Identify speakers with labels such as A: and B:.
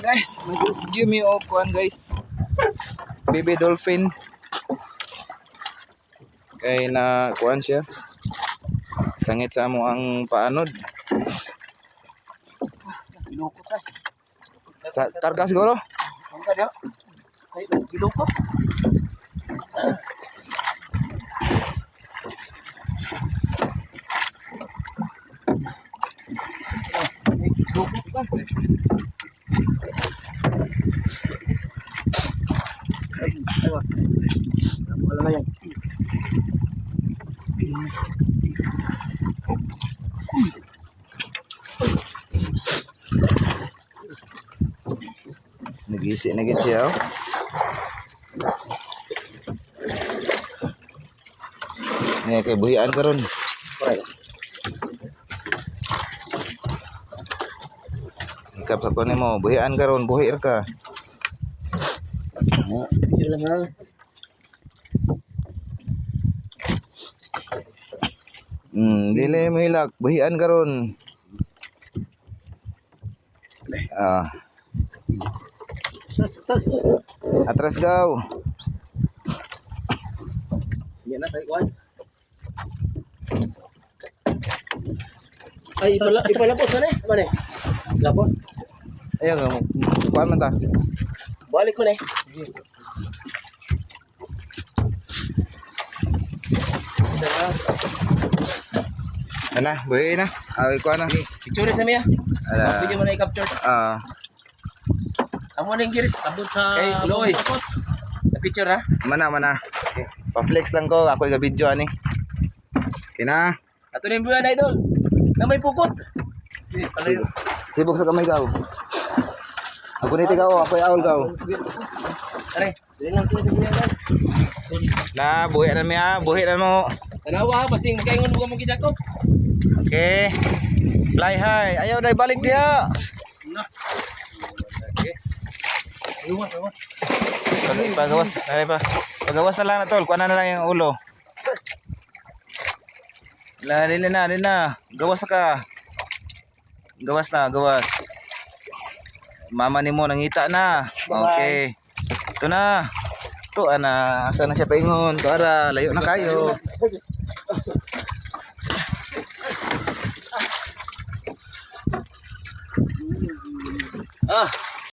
A: guys, mag-give me o kuan guys. Baby dolphin. Kay na kuan siya. Sangit sa mo ang paanod.
B: Biloko ka.
A: Sa karga siguro.
B: Ang kada. Ay, biloko. Biloko ka. Wala na yan.
A: Nag-isi na gid siya. Oh. Nya kay buhian karon. Ikap sa kuno mo, buhian karon, buhi ka.
B: Yun lang ha.
A: Dili mo hilak, buhian karon. Ah,
B: Tas.
A: atras gaw.
B: Yan na tayo kuhan. Ay, ipalapos na eh. Ano eh? Lapos.
A: Ayo ka, kuan man ta.
B: Balik ko na eh.
A: Ana, buhi na. Awi kuan na.
B: Picture sa miya.
A: Ala.
B: Pwede mo na i-capture.
A: Ah,
B: Amo na yung giris. Abot sa... Kay Loy. Na-picture ha?
A: mana. Pa-flex lang ko, ako i-video ani. Kina.
B: Ato na yung buwan, idol. Na may pukot.
A: Sibok sa kamay gaw. Ako ni tigaw, ako i-awl gaw.
B: Are, dili lang ko yung buwan.
A: Na, buhi na miya, buhi na mo.
B: Tanawa ha, basing makaingon mo kita ko.
A: Okay. Fly high. Ayaw na ibalik dia.
B: Luwas.
A: Pagawas. Dali pa. Pagawas na lang na tol. Kuha na lang yung ulo. Dali na. Gawas na ka. Gawas. Mama ni mo nangita na. Okay. Ito na. Ito ana. Asa na siya paingon. Ito ara. Layo na kayo.